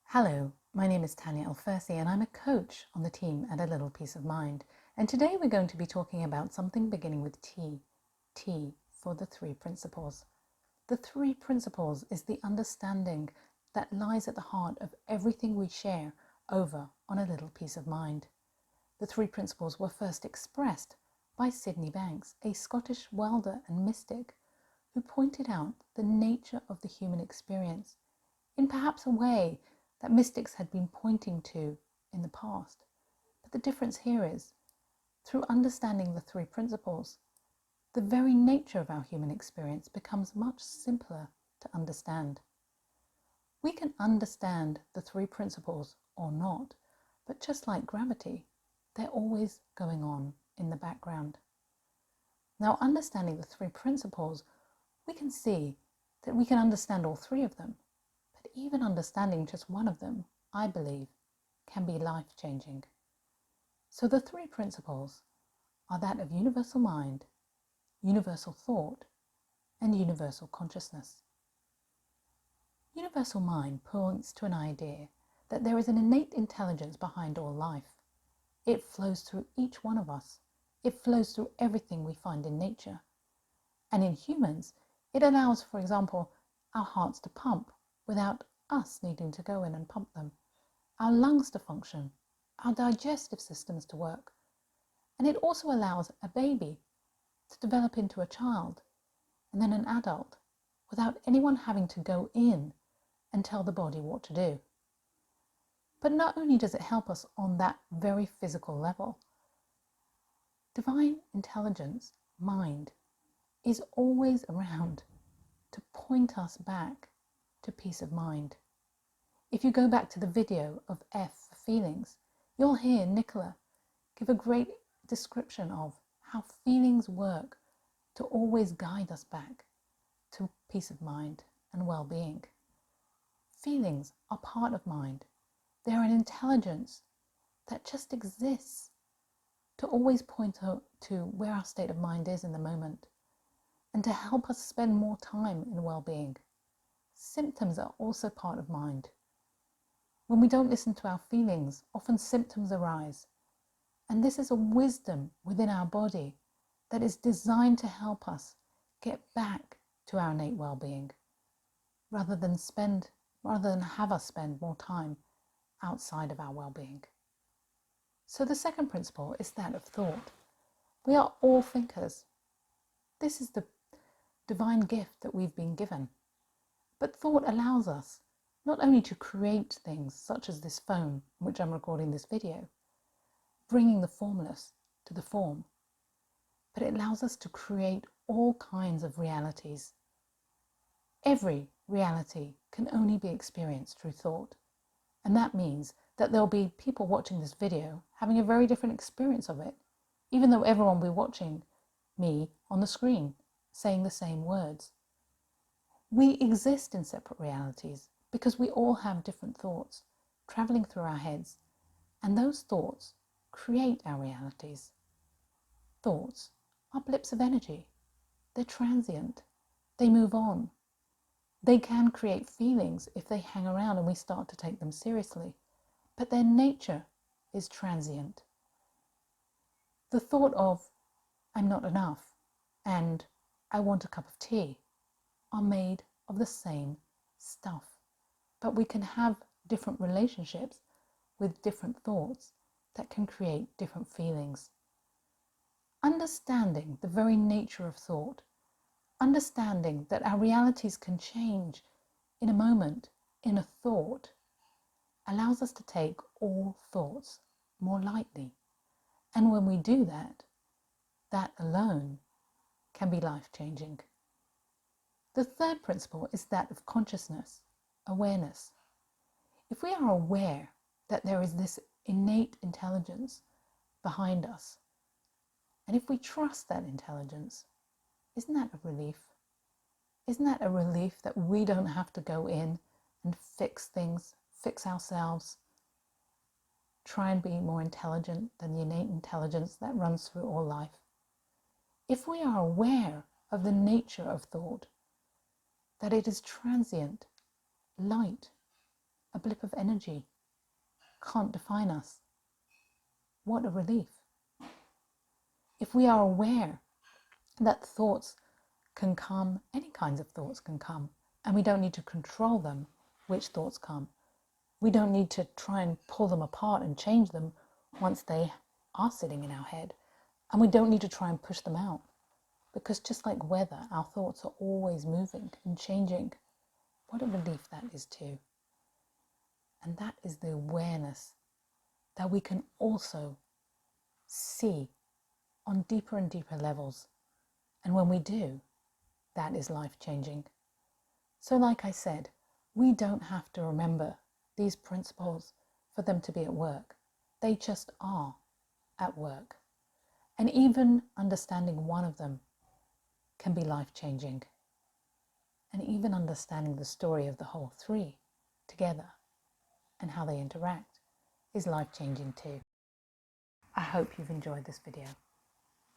Hello, my name is Tania Elfersy and I'm a coach on the team at A Little Peace of Mind. And today we're going to be talking about something beginning with T. T for the three principles. The three principles is the understanding that lies at the heart of everything we share over on A Little Peace of Mind. The three principles were first expressed by Sydney Banks, a Scottish welder and mystic, who pointed out the nature of the human experience in perhaps a way that mystics had been pointing to in the past. But the difference here is, through understanding the three principles, the very nature of our human experience becomes much simpler to understand. We can understand the three principles or not, but just like gravity, they're always going on in the background. Now, understanding the three principles, we can see that we can understand all three of them. But even understanding just one of them, I believe, can be life-changing. So the three principles are that of universal mind, universal thought, and universal consciousness. Universal mind points to an idea that there is an innate intelligence behind all life. It flows through each one of us. It flows through everything we find in nature. And in humans, it allows, for example, our hearts to pump without us needing to go in and pump them, our lungs to function, our digestive systems to work. And it also allows a baby to develop into a child and then an adult without anyone having to go in and tell the body what to do. But not only does it help us on that very physical level, divine intelligence, mind, is always around to point us back to peace of mind. If you go back to the video of F for feelings, you'll hear Nicola give a great description of how feelings work to always guide us back to peace of mind and well-being. Feelings are part of mind. They're an intelligence that just exists to always point out to where our state of mind is in the moment and to help us spend more time in well-being. Symptoms are also part of mind. When we don't listen to our feelings, often symptoms arise. And this is a wisdom within our body that is designed to help us get back to our innate well-being, rather than have us spend more time outside of our well-being. So the second principle is that of thought. We are all thinkers. This is the divine gift that we've been given. But thought allows us not only to create things such as this phone, in which I'm recording this video, bringing the formless to the form, but it allows us to create all kinds of realities. Every reality can only be experienced through thought, and that means that there'll be people watching this video having a very different experience of it, even though everyone will be watching me on the screen saying the same words. We exist in separate realities because we all have different thoughts traveling through our heads, and those thoughts create our realities. Thoughts are blips of energy. They're transient. They move on. They can create feelings if they hang around and we start to take them seriously, but their nature is transient. The thought of, I'm not enough, and I want a cup of tea are made of the same stuff. But we can have different relationships with different thoughts that can create different feelings. Understanding the very nature of thought, understanding that our realities can change in a moment, in a thought, allows us to take all thoughts more lightly. And when we do that, that alone can be life-changing. The third principle is that of consciousness, awareness. If we are aware that there is this innate intelligence behind us, and if we trust that intelligence, isn't that a relief? Isn't that a relief that we don't have to go in and fix things, fix ourselves, try and be more intelligent than the innate intelligence that runs through all life? If we are aware of the nature of thought, that it is transient, light, a blip of energy, can't define us. What a relief. If we are aware that thoughts can come, any kinds of thoughts can come, and we don't need to control them, which thoughts come. We don't need to try and pull them apart and change them once they are sitting in our head. And we don't need to try and push them out, because just like weather, our thoughts are always moving and changing. What a relief that is too. And that is the awareness that we can also see on deeper and deeper levels. And when we do, that is life-changing. So like I said, we don't have to remember these principles for them to be at work. They just are at work. And even understanding one of them can be life-changing. And even understanding the story of the whole three together and how they interact is life-changing too. I hope you've enjoyed this video.